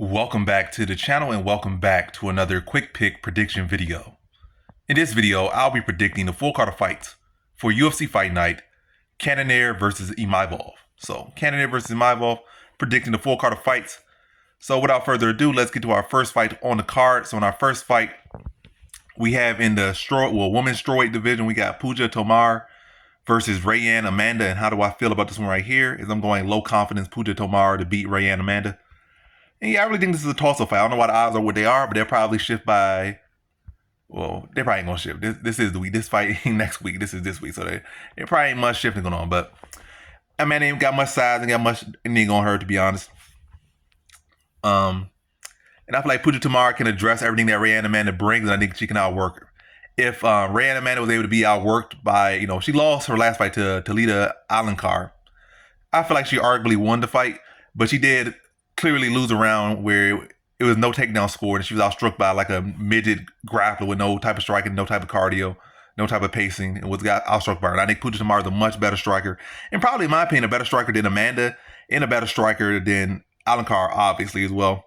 Welcome back to the channel and welcome back to another quick pick prediction video. In this video, I'll be predicting the full card of fights for UFC Fight Night, Cannonier versus Imavov. So, Cannonier versus Imavov, predicting the full card of fights. So, without further ado, let's get to our first fight on the card. So, in our first fight, we have in the women's strawweight division, we got Tomar versus Reyes Amanda. And how do I feel about this one right here? Is I'm going low confidence Tomar to beat Reyes Amanda. And yeah, I really think this is a toss-up fight. I don't know why the odds are what they are, but they'll probably shift by, well, they probably ain't going to shift. This is the week. This fight ain't next week. This is this week. So there probably ain't much shifting going on. But, I mean, they ain't got much size and got much anything on her, to be honest. And I feel like Tomar can address everything that Reyes Amanda brings, and I think she can outwork her. If Reyes Amanda was able to be outworked by, she lost her last fight to Talita Alankar. I feel like she arguably won the fight, but she did clearly lose a round where it was no takedown score and she was outstruck by like a midget grappler with no type of striking, no type of cardio, no type of pacing, and got outstruck by her. And I think Tomar is a much better striker, and probably in my opinion a better striker than Amanda and a better striker than Alankar, obviously, as well.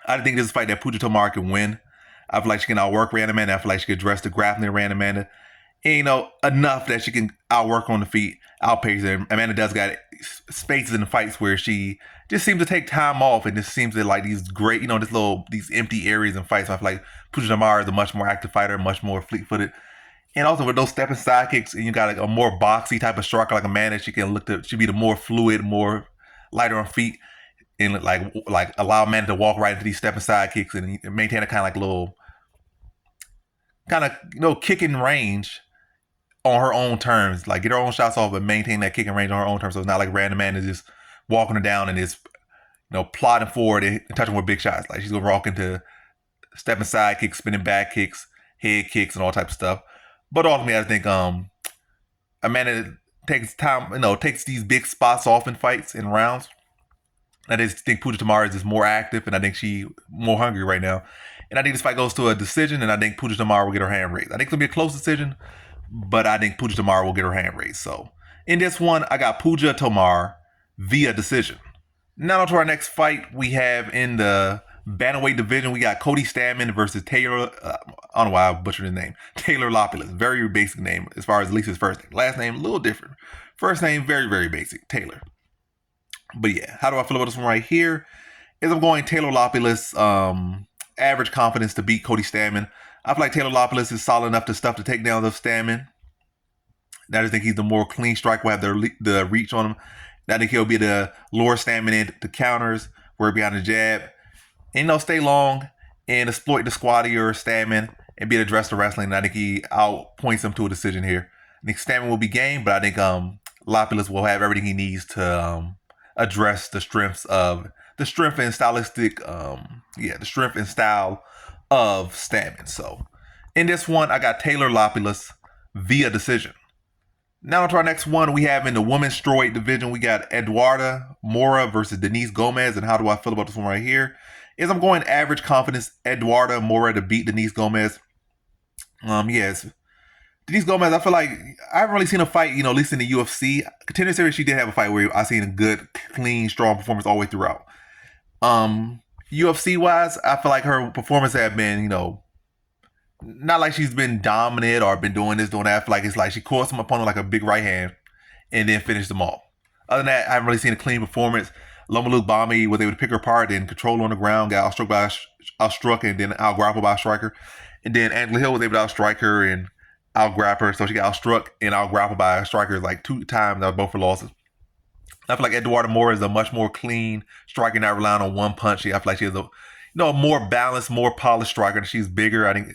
I think this is a fight that Tomar can win. I feel like she can outwork Reyes Amanda. I feel like she can address the grappling of Reyes Amanda. And, enough that she can outwork on the feet, outpace her. Amanda does got spaces in the fights where she just seems to take time off and just seems to like these great, these empty areas in fights. So I feel like Tomar is a much more active fighter, much more fleet-footed. And also with those stepping side kicks, and you got like a more boxy type of striker like Amanda, she can she'd be the more fluid, more lighter on feet, and like allow Amanda to walk right into these stepping side kicks and maintain a kind of like little kicking range on her own terms, like get her own shots off, but maintain that kicking range on her own terms. So it's not like random man is just walking her down and is, plodding forward and touching with big shots. Like she's gonna walk into stepping side kicks, spinning back kicks, head kicks, and all types of stuff. But ultimately, I think Amanda takes time, takes these big spots off in fights and rounds. I just think Tomar is just more active, and I think she more hungry right now. And I think this fight goes to a decision, and I think Tomar will get her hand raised. I think it's gonna be a close decision, but I think Tomar will get her hand raised. So in this one, I got Tomar via decision. Now to our next fight, we have in the bantamweight division, we got Stamann versus Taylor. I don't know why I butchered his name. Taylor Lapilus. Very basic name as far as at least his first name. Last name, a little different. First name, very, very basic. Taylor. But yeah, how do I feel about this one right here? Is I'm going Taylor Lapilus, average confidence to beat Stamann. I feel like Taylor Lapilus is solid enough to stuff the takedowns of Stamann. I just think he's the more clean striker, will have the reach on him. I think he'll be the lure Stamann in the counters, work behind the jab, and stay long and exploit the squattier Stamann and be able to address the wrestling. And I think he outpoints him to a decision here. I think Stamann will be game, but I think Lapilus will have everything he needs to address the strength and style of Stamann. So in this one, I got Taylor Lapilus via decision. Now to our next one, we have in the women's strawweight division, we got Eduarda Moura versus Denise Gomes. And how do I feel about this one right here? Is I'm going average confidence Eduarda Moura to beat Denise Gomes. Yes. Denise Gomes, I feel like I haven't really seen a fight, at least in the UFC. Contender Series, she did have a fight where I seen a good, clean, strong performance all the way throughout. UFC wise, I feel like her performance have been, not like she's been dominant or been doing this, doing that. I feel like it's like she caught some opponent like a big right hand and then finished them all. Other than that, I haven't really seen a clean performance. Lomaluk Bami was able to pick her apart and control on the ground, got outstruck and then out-grappled by a striker. And then Angela Hill was able to outstrike her and out-grapple her. So she got outstruck and out-grappled by a striker like 2 times. That was both her losses. I feel like Eduarda Moura is a much more clean striker, not relying on one punch. I feel like she is a more balanced, more polished striker. She's bigger, I think,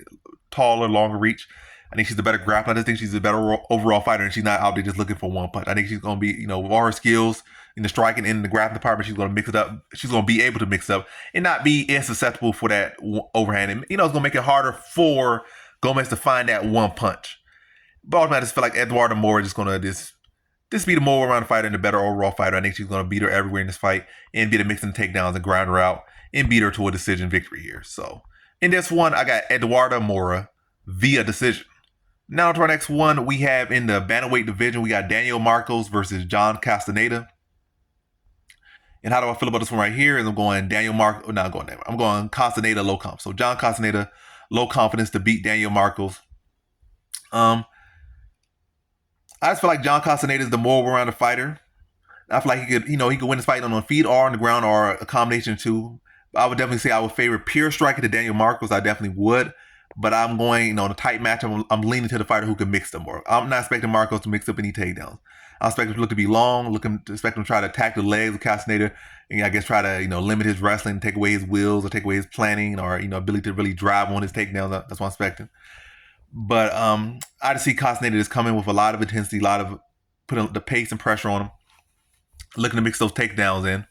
taller, longer reach. I think she's a better grappler. I just think she's a better overall fighter, and she's not out there just looking for one punch. I think she's going to be, with all her skills in the striking and in the grappling department, she's going to mix it up. She's going to be able to mix it up and not be as susceptible for that overhand. And, it's going to make it harder for Gomes to find that one punch. But ultimately, I just feel like Eduarda Moura is just going to just be the more all-around fighter and the better overall fighter. I think she's going to beat her everywhere in this fight and be able to mix in the takedowns and grind her out and beat her to a decision victory here. So in this one, I got Eduarda Moura via decision. Now to our next one, we have in the bantamweight division, we got Daniel Marcos versus John Castaneda. And how do I feel about this one right here? Is I'm going I'm going Castaneda low comp. So John Castaneda, low confidence to beat Daniel Marcos. I just feel like John Castaneda is the more well-rounded fighter. I feel like he could win this fight on the feet or on the ground or a combination of two. I would definitely say I would favor pure striking to Daniel Marcos. I definitely would. But I'm going, in a tight matchup, I'm leaning to the fighter who can mix them more. I'm not expecting Marcos to mix up any takedowns. I expect him to look to be long, expect him to try to attack the legs of Castaneda, and I guess try to, limit his wrestling, take away his wheels, or take away his planning, or, ability to really drive on his takedowns. That's what I'm expecting. But I just see Castaneda just coming with a lot of intensity, putting the pace and pressure on him, looking to mix those takedowns in,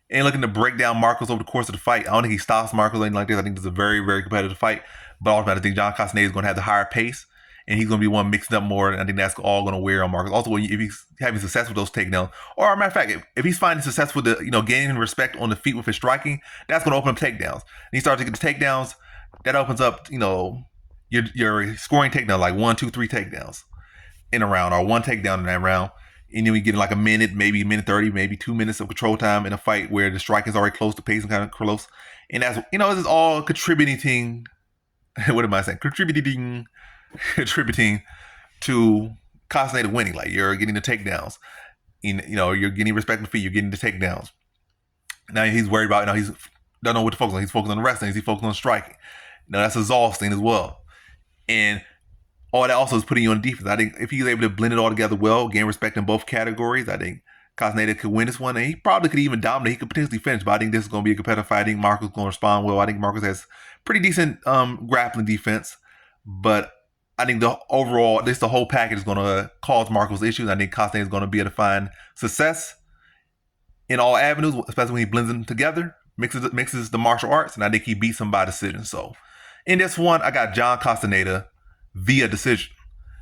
and looking to break down Marcos over the course of the fight. I don't think he stops Marcos or anything like this. I think this is a very, very competitive fight. But ultimately, I think John Castaneda is going to have the higher pace, and he's going to be one mixing up more, and I think that's all going to wear on Marcos. Also, if he's having success with those takedowns, or a matter of fact, if he's finding success with gaining respect on the feet with his striking, that's going to open up takedowns. And he starts to get the takedowns, that opens up, your scoring takedown, like 1, 2, 3 takedowns in a round, or one takedown in that round. And then we get like a minute, maybe a minute 30, maybe 2 minutes of control time in a fight where the strike is already close, the pace is kind of close. And that's, this is all contributing what am I saying? Contributing to Castaneda winning. Like, you're getting the takedowns. You're getting respect on the feet. You're getting the takedowns. Now he's worried about, he's don't know what to focus on. He's focused on the wrestling. He's focused on striking. Now that's exhausting as well. And all that also is putting you on defense. I think if he's able to blend it all together well, gain respect in both categories, I think Castaneda could win this one. And he probably could even dominate. He could potentially finish. But I think this is going to be a competitive fight. I think Marcos is going to respond well. I think Marcos has pretty decent grappling defense. But I think the whole package is going to cause Marcos issues. I think Castaneda is going to be able to find success in all avenues, especially when he blends them together, mixes the martial arts, and I think he beats him by decision. So in this one, I got John Castaneda via decision.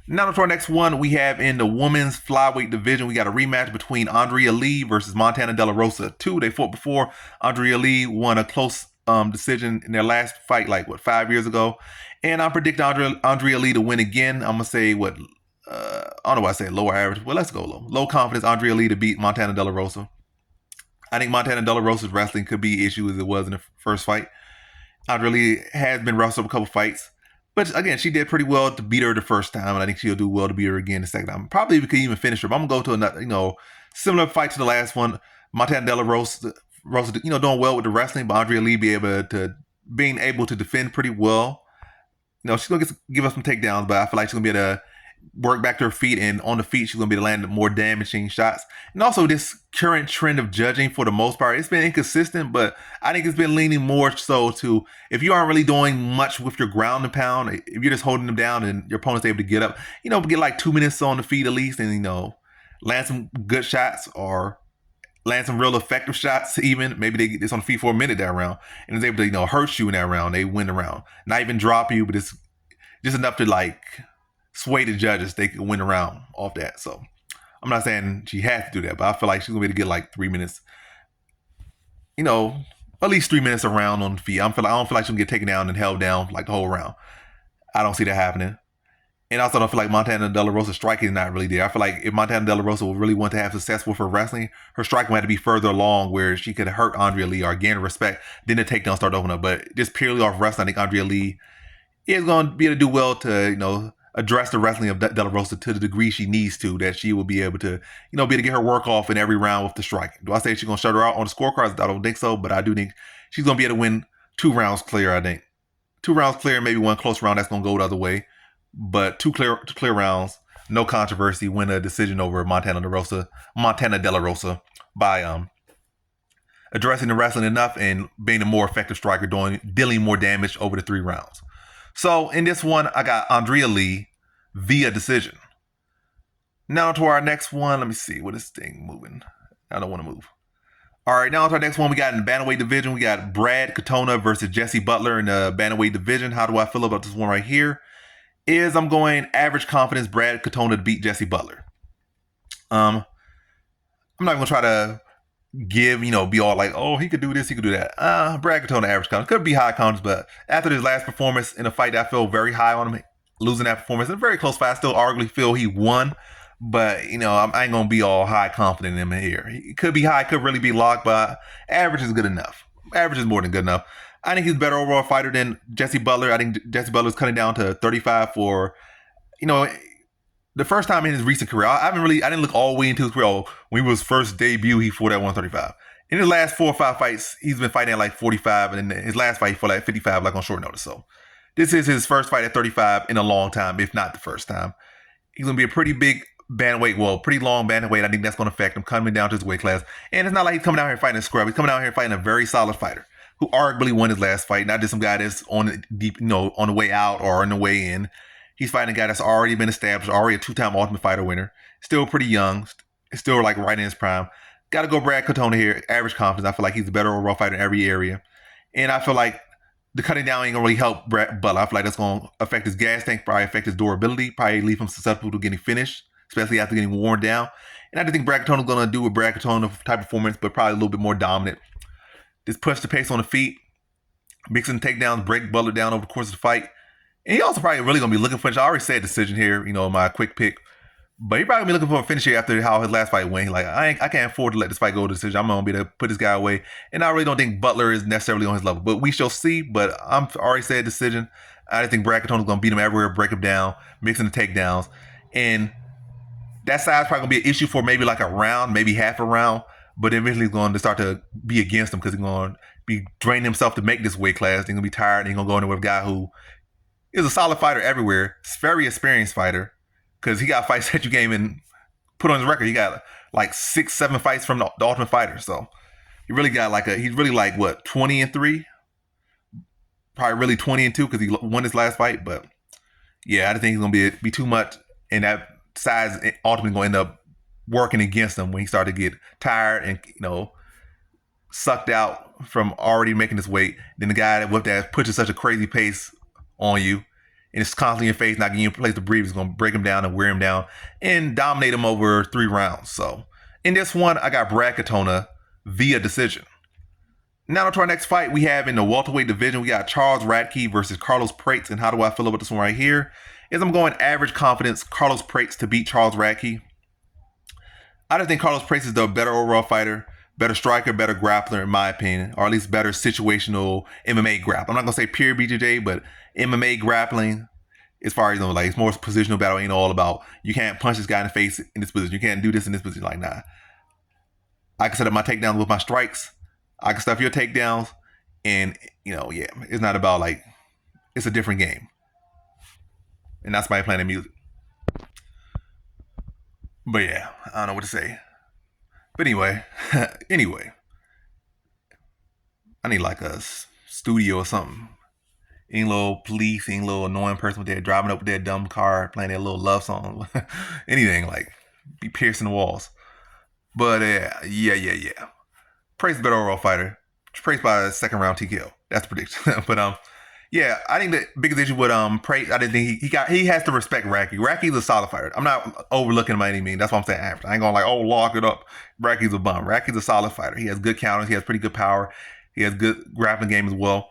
Now to our next one, we have in the women's flyweight division, we got a rematch between Andrea Lee versus Montana De La Rosa 2. They fought before. Andrea Lee won a close decision in their last fight, 5 years ago. And I'm predicting Andrea Lee to win again. I'm going to say, I don't know why I say lower average. Well, let's go low. Low confidence, Andrea Lee to beat Montana De La Rosa. I think Montana De La Rosa's wrestling could be an issue as it was in the first fight. Andrea Lee has been wrestled a couple fights. But again, she did pretty well to beat her the first time, and I think she'll do well to beat her again the second time. Probably could even finish her. But I'm going to go to another, similar fight to the last one. Montana De La Rosa, doing well with the wrestling, but Andrea Lee being able to defend pretty well. She's going to give us some takedowns, but I feel like she's going to be able to work back to her feet, and on the feet, she's going to be able to land more damaging shots. And also, this current trend of judging, for the most part, it's been inconsistent, but I think it's been leaning more so to, if you aren't really doing much with your ground and pound, if you're just holding them down and your opponent's able to get up, get like 2 minutes on the feet at least, and, land some good shots or land some real effective shots even. Maybe it's on the feet for a minute that round, and is able to, hurt you in that round. They win the round. Not even drop you, but it's just enough to, sway the judges. They can win the round off that. So I'm not saying she has to do that, but I feel like she's going to be able to get 3 minutes, at least 3 minutes around on the feet. I don't feel like she'll get taken down and held down the whole round. I don't see that happening. And I also don't feel like Montana De La Rosa's striking is not really there. I feel like if Montana De La Rosa will really want to have success with her wrestling, her striking had to be further along where she could hurt Andrea Lee or gain respect. Then the takedown start to open up. But just purely off wrestling, I think Andrea Lee is going to be able to do well to, address the wrestling of De La Rosa to the degree she needs to, that she will be able to, be able to get her work off in every round with the striking. Do I say she's going to shut her out on the scorecards? I don't think so, but I do think she's going to be able to win 2 rounds clear, I think. 2 rounds clear, maybe one close round that's going to go the other way. But 2 clear rounds, no controversy, win a decision over Montana De La Rosa by addressing the wrestling enough and being a more effective striker, dealing more damage over the 3 rounds. So in this one, I got Andrea Lee via decision. Now to our next one. Let me see. What is this thing moving? I don't want to move. All right, now to our next one. We got in the bantamweight division. We got Brad Katona versus Jesse Butler in the bantamweight division. How do I feel about this one right here? I'm going average confidence Brad Katona to beat Jesse Butler. I'm not going to try to be all like, oh, he could do this, he could do that. Brad Katona average confidence. Could be high confidence, but after his last performance in a fight, I feel very high on him. Losing that performance in a very close fight, I still arguably feel he won. But, I ain't going to be all high confident in him here. He could be high, could really be locked, but average is good enough. Average is more than good enough. I think he's a better overall fighter than Jesse Butler. I think Jesse Butler is cutting down to 35 for, the first time in his recent career. I didn't look all the way into his career. When he was first debut, he fought at 135. In his last 4 or 5 fights, he's been fighting at like 45, and in his last fight, he fought at 55, like on short notice. So this is his first fight at 35 in a long time, if not the first time. He's going to be a pretty big bantamweight, pretty long bantamweight. I think that's going to affect him coming down to his weight class. And it's not like he's coming out here fighting a scrub. He's coming out here fighting a very solid fighter who arguably won his last fight, not just some guy that's on the way out or on the way in. He's fighting a guy that's already been established, already a 2-time Ultimate Fighter winner, still pretty young, still like right in his prime. Got to go Brad Katona here, average confidence. I feel like he's a better overall fighter in every area. And I feel like the cutting down ain't going to really help Brad Butler. I feel like that's going to affect his gas tank, probably affect his durability, probably leave him susceptible to getting finished, especially after getting worn down. And I just think Brad Katona's going to do what Brad Katona type performance, but probably a little bit more dominant. Just push the pace on the feet, mixing takedowns, break Butler down over the course of the fight. And he also probably really going to be looking for, I already said decision here, my quick pick. But he probably going to be looking for a finish here after how his last fight went. He's like, I can't afford to let this fight go to decision. I'm going to be able to put this guy away. And I really don't think Butler is necessarily on his level. But we shall see. But I'm already said decision. I just think Brad Katona is going to beat him everywhere, break him down, mixing the takedowns. And that size probably going to be an issue for maybe like a round, maybe half a round. But eventually he's going to start to be against him because he's going to be draining himself to make this weight class. He's going to be tired. And he's going to go in there with a guy who is a solid fighter everywhere. He's a very experienced fighter because he got fights that you can't even put on his record. He got like 6-7 fights from the Ultimate Fighter. So he really got he's really like what, 20-3? Probably really 20-2 because he won his last fight. But yeah, I think he's going to be too much. And that size ultimately going to end up working against him when he started to get tired and, sucked out from already making his weight. Then the guy with that pushes such a crazy pace on you, and it's constantly in your face, not giving you a place to breathe. It's going to break him down and wear him down and dominate him over 3 rounds. So in this one, I got Brad Katona via decision. Now to our next fight we have in the welterweight division. We got Charles Radtke versus Carlos Prates. And how do I feel about this one right here? Is I'm going average confidence, Carlos Prates to beat Charles Radtke. I just think Carlos Prates is the better overall fighter, better striker, better grappler in my opinion, or at least better situational MMA grappler. I'm not going to say pure BJJ, but MMA grappling, as far as it's more positional battle. Ain't all about you can't punch this guy in the face in this position. You can't do this in this position. Like, nah. I can set up my takedowns with my strikes. I can stuff your takedowns, and it's not about it's a different game. And that's why I'm playing the music. But yeah, I don't know what to say. But anyway, I need like a studio or something. Any little police, any little annoying person with their driving up with their dumb car, playing their little love song, anything be piercing the walls. But yeah. Praise better overall fighter. Praised by a 2nd round TKO. That's the prediction. But yeah, I think the biggest issue with Praise, I didn't think he has to respect Radtke. Radtke's a solid fighter. I'm not overlooking him by any means. That's what I'm saying. After I ain't gonna lock it up. Radtke's a bum. Radtke's a solid fighter. He has good counters. He has pretty good power. He has good grappling game as well.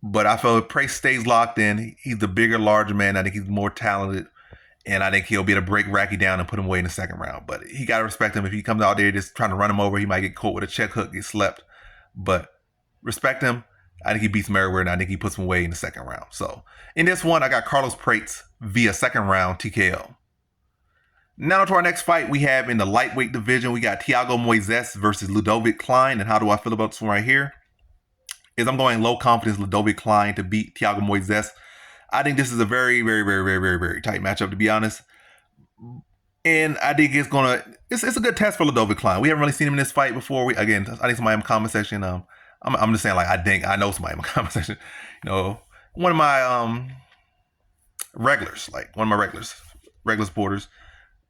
But I feel if Prace stays locked in, he's the bigger, larger man. I think he's more talented. And I think he'll be able to break Radtke down and put him away in the 2nd round. But he got to respect him. If he comes out there just trying to run him over, he might get caught with a check hook, get slept. But respect him. I think he beats him everywhere, and I think he puts him away in the 2nd round. So in this one, I got Carlos Prates via 2nd round TKO. Now to our next fight we have in the lightweight division. We got Thiago Moises versus Ludovic Klein. And how do I feel about this one right here? I'm going low confidence Ludovic Klein to beat Thiago Moises. I think this is a very, very, very, very, very, very tight matchup, to be honest. And I think it's a good test for Ludovic Klein. We haven't really seen him in this fight before. I think somebody in the comment section, I'm just saying I know somebody in the comment section. One of my regular supporters,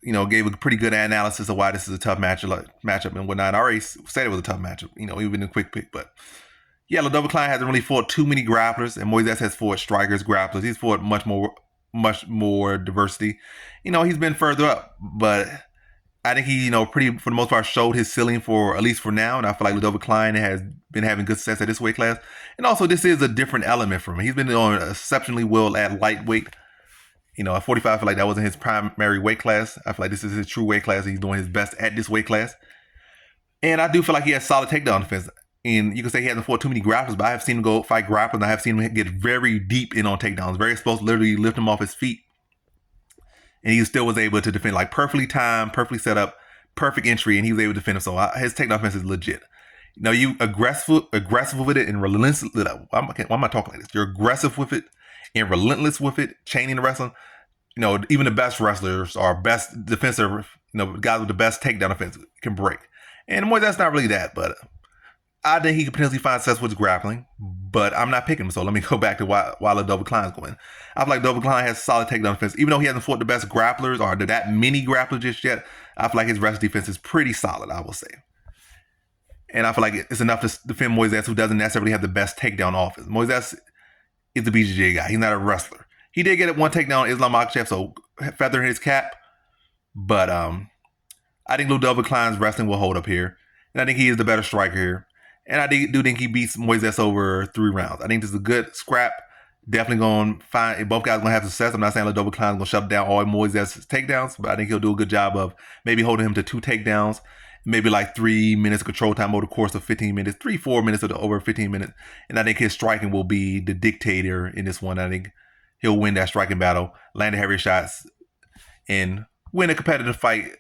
gave a pretty good analysis of why this is a tough matchup and whatnot. I already said it was a tough matchup, even in a quick pick, but yeah, Ludovic Klein hasn't really fought too many grapplers, and Moises has fought strikers, grapplers. He's fought much more diversity. He's been further up, but I think he, pretty for the most part showed his ceiling for at least for now, and I feel like Ludovic Klein has been having good success at this weight class. And also, this is a different element for him. He's been doing exceptionally well at lightweight, At 45, I feel like that wasn't his primary weight class. I feel like this is his true weight class. He's doing his best at this weight class. And I do feel like he has solid takedown defense. And you can say he hasn't fought too many grapplers, but I have seen him go fight grapplers, and I have seen him get very deep in on takedowns, very exposed, literally lift him off his feet. And he still was able to defend, like perfectly timed, perfectly set up, perfect entry, and he was able to defend him. So his takedown defense is legit. You aggressive with it and relentless. Why am I talking like this? You're aggressive with it and relentless with it, chaining the wrestling. Even the best wrestlers or best defensive, guys with the best takedown defense can break. And Moises, that's not really that, but I think he could potentially find success with his grappling, but I'm not picking him. So let me go back to why the double Klein's going. I feel like double Klein has solid takedown defense. Even though he hasn't fought the best grapplers or that many grapplers just yet, I feel like his wrestling defense is pretty solid, I will say. And I feel like it's enough to defend Moises, who doesn't necessarily have the best takedown offense. Moises is the BJJ guy. He's not a wrestler. He did get one takedown on Islam Makhachev, so feather in his cap. But I think Lou Double Klein's wrestling will hold up here. And I think he is the better striker here. And I do think he beats Moises over 3 rounds. I think this is a good scrap. Definitely going to find, both guys going to have success. I'm not saying Lou Double Klein's going to shut down all Moises' takedowns, but I think he'll do a good job of maybe holding him to 2 takedowns, maybe like 3 minutes of control time over the course of 15 minutes, 3-4 minutes over 15 minutes. And I think his striking will be the dictator in this one. I think he'll win that striking battle, land the heavier shots, and win a competitive fight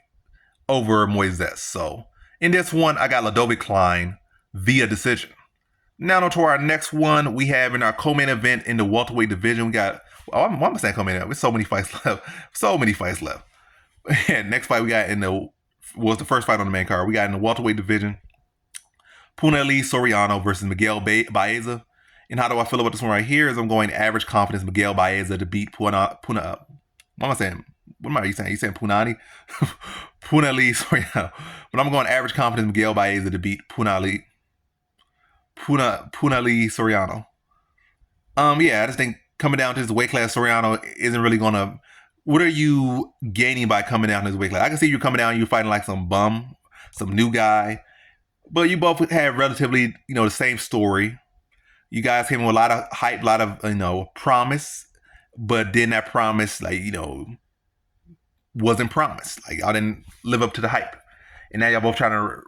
over Moises. So in this one, I got Ludovic Klein via decision. Now on to our next one. We have in our co-main event in the welterweight division. We got, I'm saying co-main event. There's so many fights left. And next fight we got was the first fight on the main card. We got in the welterweight division, Punahele Soriano versus Miguel Baeza. And how do I feel about this one right here? Is I'm going average confidence Miguel Baeza to beat What am I saying? What am I saying? You saying Punani? Punahele Soriano. But I'm going average confidence Miguel Baeza to beat Punahele Soriano. I just think coming down to his weight class, Soriano isn't really gonna. What are you gaining by coming down to his weight class? I can see you coming down, you're fighting like some bum, some new guy, but you both have relatively, the same story. You guys came with a lot of hype, a lot of promise, but then that promise, wasn't promised. Like y'all didn't live up to the hype, and now y'all both trying to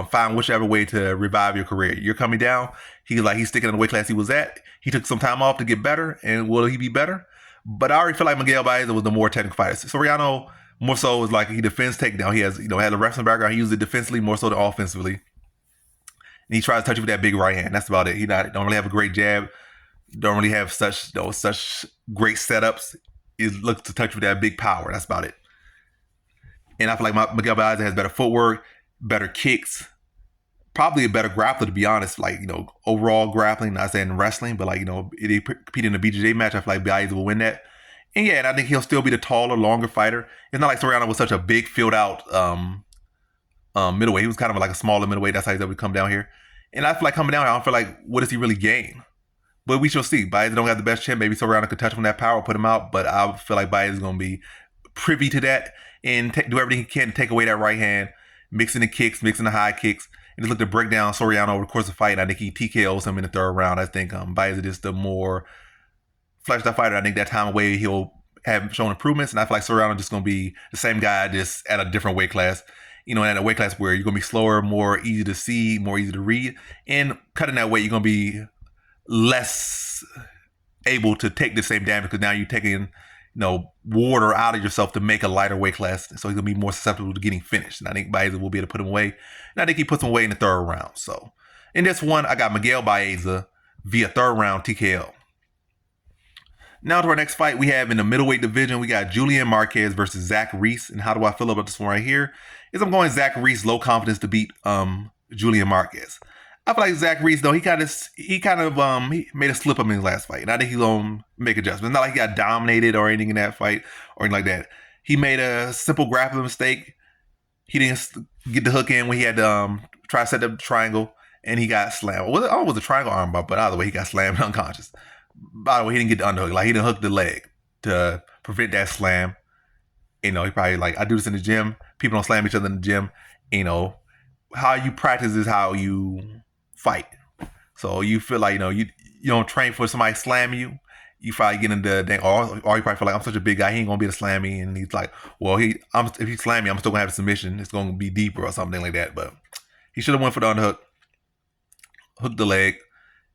find whichever way to revive your career. You're coming down. He's sticking in the weight class he was at. He took some time off to get better, and will he be better? But I already feel like Miguel Baeza was the more technical fighter. Soriano more so is like he defends takedown. He has had a wrestling background. He uses it defensively more so than offensively, and he tries to touch you with that big right hand. That's about it. He don't really have a great jab. Don't really have such great setups. He looks to touch with that big power. That's about it. And I feel like Miguel Baeza has better footwork, better kicks, probably a better grappler, to be honest. Overall grappling, not saying wrestling, but if he compete in a BJJ match, I feel like Baeza will win that. And I think he'll still be the taller, longer fighter. It's not like Soriano was such a big, filled out middleweight. He was kind of like a smaller middleweight. That's how he's able to come down here. And I feel like coming down here, I don't feel like, what does he really gain? But we shall see. Baeza don't have the best chin. Maybe Soriano could touch him with that power, put him out. But I feel like Baeza is going to be privy to that and do everything he can to take away that right hand, mixing the kicks, mixing the high kicks, and just look to break down Soriano over the course of the fight. And I think he TKOs him in the 3rd round. I think Baeza is the more fleshed out fighter. I think that time away he'll have shown improvements, and I feel like Soriano just going to be the same guy, just at a different weight class. At a weight class where you're going to be slower, more easy to see, more easy to read, and cutting that weight, you're going to be less able to take the same damage because now you're taking water out of yourself to make a lighter weight class, so he's gonna be more susceptible to getting finished. And I think Baeza will be able to put him away, and I think he puts him away in the 3rd round. So in this one, I got Miguel Baeza via 3rd round TKO. Now to our next fight, we have in the middleweight division, we got Julian Marquez versus Zach Reese. And how do I feel about this one right here? Is I'm going Zach Reese, low confidence to beat Julian Marquez. I feel like Zach Reese, though, he made a slip up in his last fight. And I think he's going to make adjustments. It's not like he got dominated or anything in that fight or anything like that. He made a simple grappling mistake. He didn't get the hook in when he had to try to set up the triangle, and he got slammed. It was a triangle armbar, but either way, he got slammed unconscious. By the way, he didn't get the underhook. Like, he didn't hook the leg to prevent that slam. He probably I do this in the gym. People don't slam each other in the gym. How you practice is how you fight. So you feel like, you don't train for somebody slamming you. you probably get into the or you probably feel like I'm such a big guy, he ain't gonna be able to slam me, and he's like, well, if he slam me, I'm still gonna have a submission. It's gonna be deeper or something like that. But he should have went for the underhook, hooked the leg,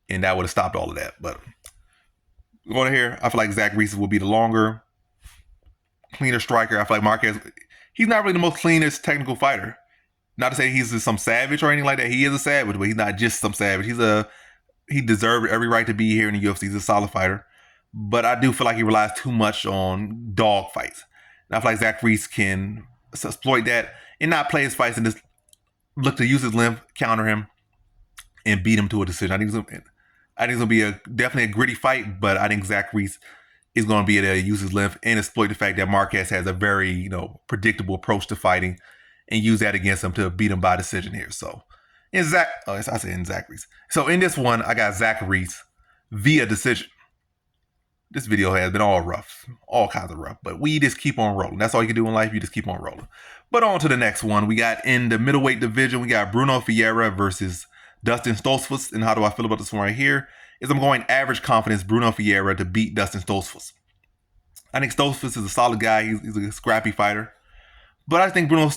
and that would have stopped all of that. But going to here, I feel like Zach Reese will be the longer, cleaner striker. I feel like Marquez, he's not really the most cleanest technical fighter. Not to say he's just some savage or anything like that. He is a savage, but he's not just some savage. He deserved every right to be here in the UFC. He's a solid fighter. But I do feel like he relies too much on dog fights. And I feel like Zach Reese can exploit that and not play his fights and just look to use his length, counter him, and beat him to a decision. I think it's gonna be definitely a gritty fight, but I think Zach Reese is gonna be able to use his length and exploit the fact that Marquez has a very predictable approach to fighting, and use that against him to beat him by decision here. So in Zach Reese. So in this one, I got Zach Reese via decision. This video has been all rough, all kinds of rough, but we just keep on rolling. That's all you can do in life. You just keep on rolling. But on to the next one. We got in the middleweight division, we got Bruno Ferreira versus Dustin Stoltzfus. And how do I feel about this one right here? Is I'm going average confidence Bruno Ferreira to beat Dustin Stoltzfus. I think Stoltzfus is a solid guy. He's a scrappy fighter. But I think Bruno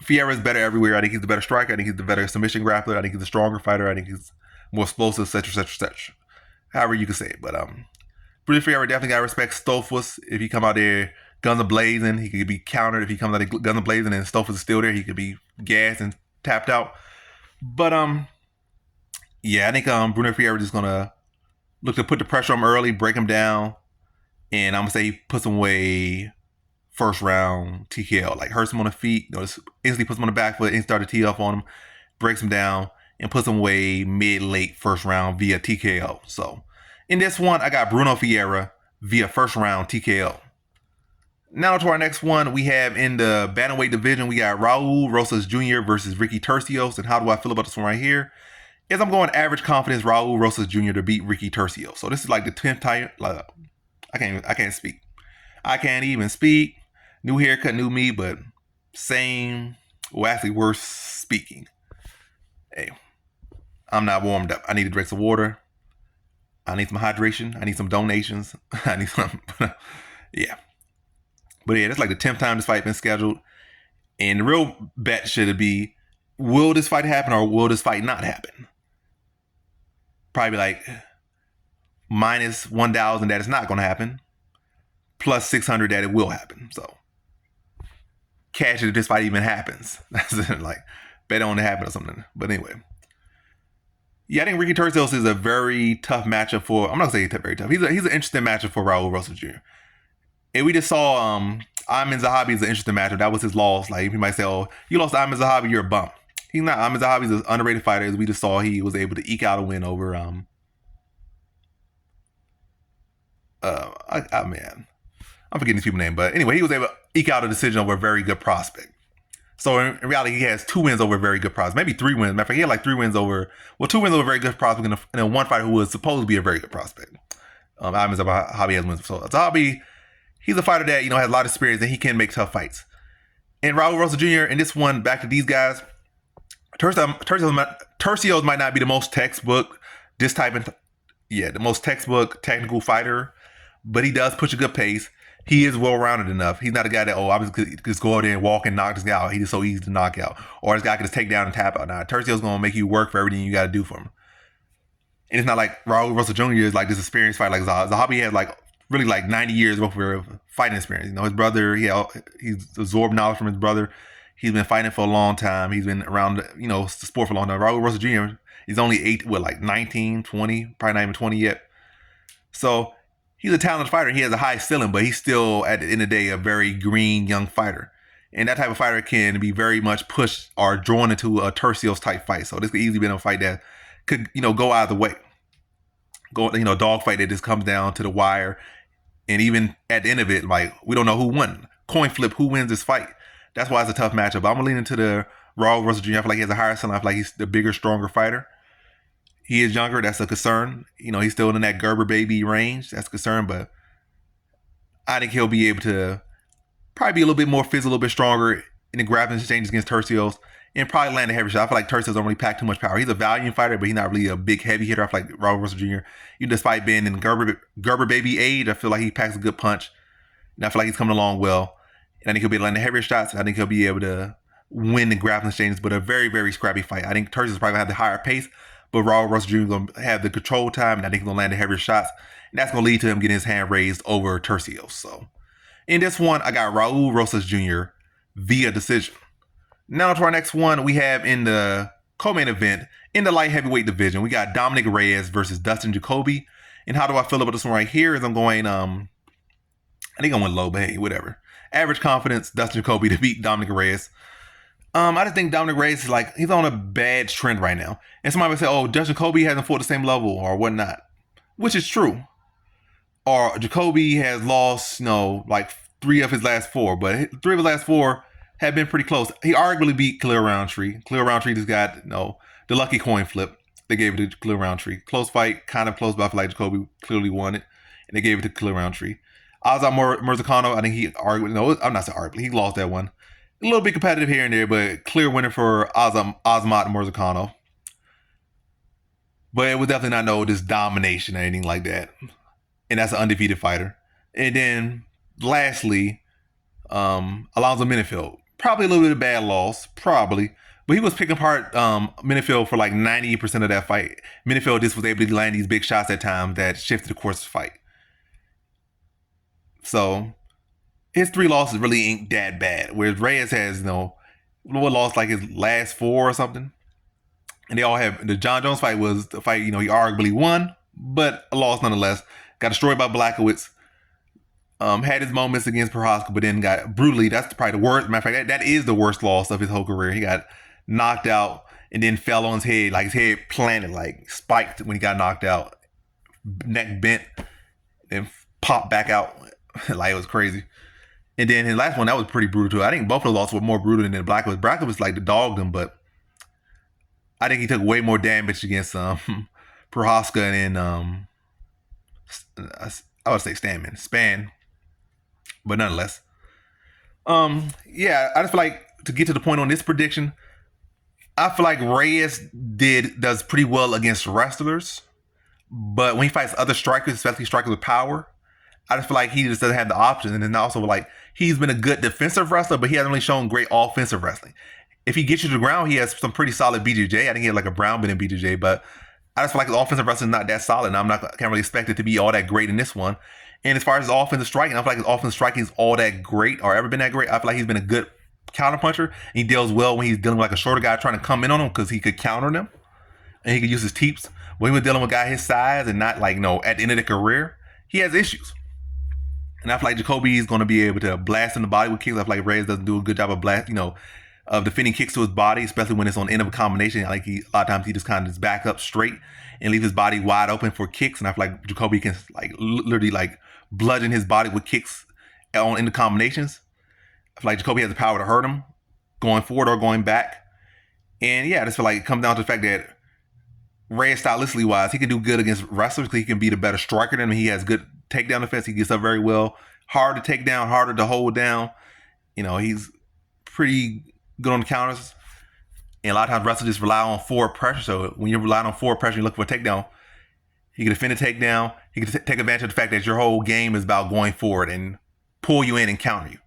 Ferreira is better everywhere. I think he's the better striker. I think he's the better submission grappler. I think he's a stronger fighter. I think he's more explosive, etc. However you can say it. But Bruno Ferreira definitely got to respect Stoltzfus. If he come out there guns a-blazing, he could be countered. If he comes out there guns a-blazing and Stoltzfus is still there, he could be gassed and tapped out. But yeah, I think Bruno Ferreira is just gonna look to put the pressure on him early, break him down, and I'm gonna say he puts him away first round TKO. Like hurts him on the feet, just instantly puts him on the back foot, and start to tee off on him, breaks him down, and puts him away mid-late first round via TKO. So in this one, I got Bruno Ferreira via first round TKO. Now to our next one, we have in the bantamweight division, we got Rosas Jr. versus Ricky Turcios. And how do I feel about this one right here? Is I'm going average confidence Rosas Jr. to beat Ricky Turcios. So this is like the 10th time. Like, I can't speak. I can't even speak. New haircut, new me, but same, well, actually worse speaking. Hey, I'm not warmed up. I need to drink some water. I need some hydration. I need some donations. I need some, yeah. But yeah, that's like the 10th time this fight been scheduled. And the real bet should be, will this fight happen or will this fight not happen? Probably like minus 1,000 that it's not going to happen, plus 600 that it will happen. So cash it if this fight even happens. That's like bet on it happen or something. But anyway. Yeah, I think Ricky Turcios is a very tough matchup for, I'm not going to say very tough. He's an interesting matchup for Rosas Jr. And we just saw Ayman Zahabi is an interesting matchup. That was his loss. Like, you might say, oh, you lost to Ayman Zahabi, you're a bum. He's not. Ayman Zahabi's an underrated fighter. As we just saw, he was able to eke out a win over, man, I'm forgetting these people's name. But anyway, he was able to eke out a decision over a very good prospect. So in reality, he has 2 wins over a very good prospect. Maybe 3 wins. Matter of fact, he had like 3 wins over, 2 wins over a very good prospect and then one fighter who was supposed to be a very good prospect. Ayman Zahabi has wins. So Zahabi, he's a fighter that, has a lot of experience and he can make tough fights. And Rosas Jr. in this one, back to these guys, Turcios might not be the most textbook, the most textbook technical fighter, but he does push a good pace. He is well-rounded enough. He's not a guy that, I'm just go out there and walk and knock this guy out. He's just so easy to knock out. Or this guy can just take down and tap out. Now, Turcios going to make you work for everything you got to do for him. And it's not like Rosas Jr. is like this experienced fighter like Zahabi. Zahabi has like really like 90 years worth of fighting experience. His brother, he's absorbed knowledge from his brother. He's been fighting for a long time. He's been around, the sport for a long time. Rosas Jr. is only 19, 20, probably not even 20 yet. So he's a talented fighter. He has a high ceiling, but he's still, at the end of the day, a very green young fighter. And that type of fighter can be very much pushed or drawn into a Turcios type fight. So this could easily be a fight that could, go either way. Dog fight that just comes down to the wire. And even at the end of it, like, we don't know who won. Coin flip, who wins this fight? That's why it's a tough matchup. But I'm going to lean into the Rosas Jr. I feel like he has a higher ceiling. I feel like he's the bigger, stronger fighter. He is younger. That's a concern. He's still in that Gerber baby range. That's a concern. But I think he'll be able to probably be a little bit more physical, a little bit stronger in the grappling exchanges against Turcios and probably land a heavy shot. I feel like Turcios don't really pack too much power. He's a volume fighter, but he's not really a big heavy hitter. I feel like Rosas Jr., even despite being in Gerber baby age, I feel like he packs a good punch. And I feel like he's coming along well. And I think he'll be able to land the heavier shots. I think he'll be able to win the grappling exchanges, but a very, very scrappy fight. I think Turcios probably going to have the higher pace, but Rosas Jr. is going to have the control time, and I think he's going to land the heavier shots. And that's going to lead to him getting his hand raised over Turcios. So in this one, I got Rosas Jr. via decision. Now to our next one, we have in the co-main event, in the light heavyweight division, we got Dominic Reyes versus Dustin Jacoby. And how do I feel about this one right here is I'm going, I think I went low, but hey, whatever. Average confidence, Dustin Jacoby to beat Dominic Reyes. I just think Dominic Reyes is like, he's on a bad trend right now. And somebody would say, oh, Dustin Jacoby hasn't fought the same level or whatnot, which is true. Or Jacoby has lost, like 3 of his last 4, but 3 of his last 4 have been pretty close. He arguably beat Khalil Roundtree. Khalil Roundtree just got, the lucky coin flip. They gave it to Khalil Roundtree. Close fight, kind of close, but I feel like Jacoby clearly won it. And they gave it to Khalil Roundtree. Azat Murzakanov, I think he argued, I'm not saying arguably, he lost that one. A little bit competitive here and there, but clear winner for Azmat Murzakanov. But it was definitely not this domination or anything like that. And that's an undefeated fighter. And then lastly, Alonzo Minifield. Probably a little bit of bad loss, probably. But he was picking apart Minifield for like 90% of that fight. Minifield just was able to land these big shots at times that shifted the course of the fight. So his 3 losses really ain't that bad. Whereas Reyes has, lost like his last 4 or something. And they all have, the John Jones fight was the fight, he arguably won, but a loss nonetheless. Got destroyed by Blachowicz. Had his moments against Prochazka, but then got brutally, that's probably the worst. Matter of fact, that is the worst loss of his whole career. He got knocked out and then fell on his head, like his head planted, like spiked when he got knocked out. Neck bent and popped back out. Like it was crazy. And then his last one, that was pretty brutal too. I think both of those losses were more brutal than Blachowicz. Blachowicz like dogged him, but I think he took way more damage against Prochazka and I would say Spann. But nonetheless. Yeah, I just feel like to get to the point on this prediction, I feel like Reyes does pretty well against wrestlers. But when he fights other strikers, especially strikers with power, I just feel like he just doesn't have the options. And then also like he's been a good defensive wrestler, but he hasn't really shown great offensive wrestling. If he gets you to the ground, he has some pretty solid BJJ. I think he had like a brown belt in BJJ, but I just feel like his offensive wrestling is not that solid. And I can't really expect it to be all that great in this one. And as far as his offensive striking, I feel like his offensive striking is all that great or ever been that great. I feel like he's been a good counterpuncher. He deals well when he's dealing with like a shorter guy trying to come in on him because he could counter them. And he could use his teeps. When he was dealing with a guy his size and not like, at the end of the career, he has issues. And I feel like Jacoby is going to be able to blast in the body with kicks. I feel like Reyes doesn't do a good job of of defending kicks to his body, especially when it's on the end of a combination. Like a lot of times he just kind of just back up straight and leave his body wide open for kicks. And I feel like Jacoby can like literally like bludgeon his body with kicks in the combinations. I feel like Jacoby has the power to hurt him going forward or going back. And yeah, I just feel like it comes down to the fact that Reyes stylistically wise, he can do good against wrestlers because he can be the better striker than him. He has good takedown defense. He gets up very well. Hard to take down, harder to hold down. He's pretty good on the counters. And a lot of times wrestlers just rely on forward pressure. So when you're relying on forward pressure, you look for a takedown. He can defend a takedown. He can take advantage of the fact that your whole game is about going forward and pull you in and counter you.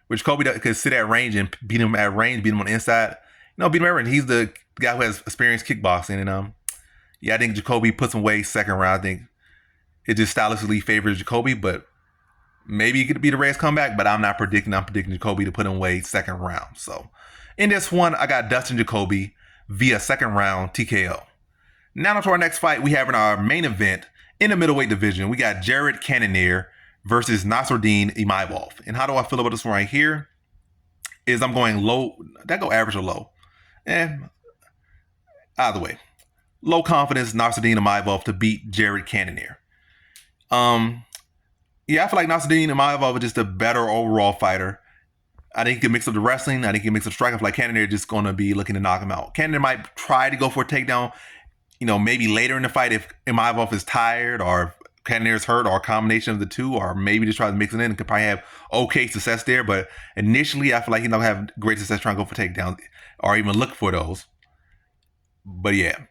Which Kobe could sit at range and beat him at range, beat him on the inside. Beat him at range. He's the guy who has experienced kickboxing. And I think Jacoby puts him away second round. I think it just stylistically favors Jacoby, but maybe it could be the Reyes comeback, but I'm not predicting. I'm predicting Jacoby to put him away second round. So in this one, I got Dustin Jacoby via second round TKO. Now to our next fight, we have in our main event in the middleweight division, we got Jared Cannonier versus Nasruddin Imavov. And how do I feel about this one right here? Is I'm going low. Did I go average or low? Either way. Low confidence Nasruddin Imavov to beat Jared Cannonier. Yeah, I feel like Nasruddin Imavov is just a better overall fighter. I think he can mix up the wrestling. I think he can mix up striking. I feel like Cannonier just going to be looking to knock him out. Cannonier might try to go for a takedown, maybe later in the fight if Imavov is tired or Cannonier's hurt or a combination of the two, or maybe just try to mix it in and could probably have okay success there. But initially, I feel like he's not going to have great success trying to go for takedowns or even look for those. But yeah,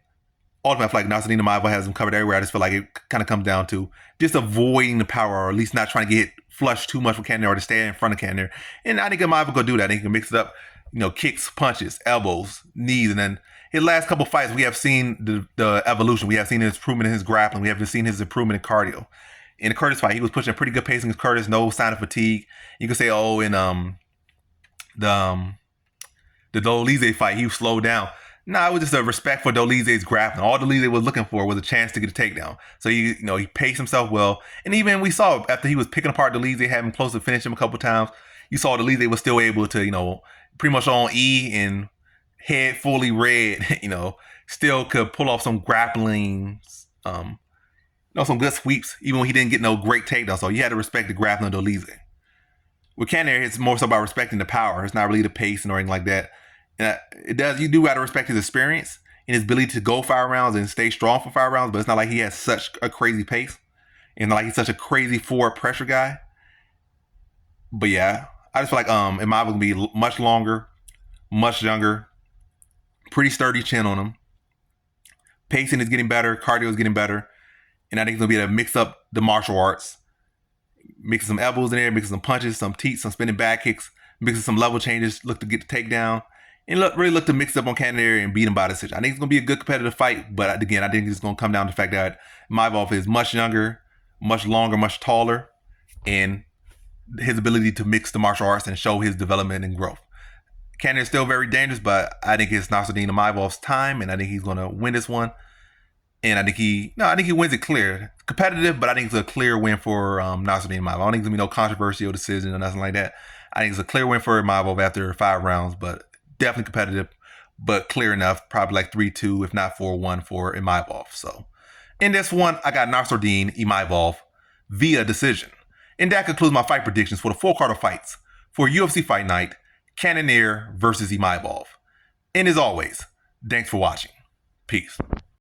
ultimately, I feel like Nasruddin Imavov has him covered everywhere. I just feel like it kind of comes down to just avoiding the power, or at least not trying to get flushed too much with Cannonier or to stay in front of Cannonier. And I think Imavov will do that. I think he can mix it up, kicks, punches, elbows, knees, and then his last couple fights, we have seen the evolution. We have seen his improvement in his grappling. We have seen his improvement in cardio. In the Curtis fight, he was pushing a pretty good pace against Curtis, no sign of fatigue. You could say, in the Dolidze fight, he was slowed down. Nah, it was just a respect for Dolidze's grappling. All Dolidze was looking for was a chance to get a takedown. So he paced himself well. And even we saw after he was picking apart Dolidze, having close to finish him a couple times, you saw Dolidze was still able to, pretty much on E and head fully red, still could pull off some grappling, some good sweeps, even when he didn't get no great takedown. So you had to respect the grappling of Dolidze. With Cannonier, it's more so about respecting the power. It's not really the pace and anything like that. And you do got to respect his experience and his ability to go 5 rounds and stay strong for 5 rounds, but it's not like he has such a crazy pace and not like he's such a crazy forward pressure guy. But yeah, I just feel like Imavov will be much longer, much younger, pretty sturdy chin on him. Pacing is getting better, cardio is getting better, and I think he's going to be able to mix up the martial arts, mixing some elbows in there, mixing some punches, some teats, some spinning back kicks, mixing some level changes, look to get the takedown. And really look to mix up on Cannonier and beat him by decision. I think it's going to be a good competitive fight, but again, I think it's going to come down to the fact that Imavov is much younger, much longer, much taller, and his ability to mix the martial arts and show his development and growth. Cannonier is still very dangerous, but I think it's Nasruddin Imavov's time, and I think he's going to win this one. And I think he wins it clear. Competitive, but I think it's a clear win for Nasruddin Imavov. I don't think there's going to be no controversial decision or nothing like that. I think it's a clear win for Imavov after 5 rounds, but definitely competitive, but clear enough. Probably like 3-2, if not 4-1 for Imavov. So in this one, I got Nasruddin Imavov via decision. And that concludes my fight predictions for the full card of fights for UFC Fight Night, Cannonier versus Imavov. And as always, thanks for watching. Peace.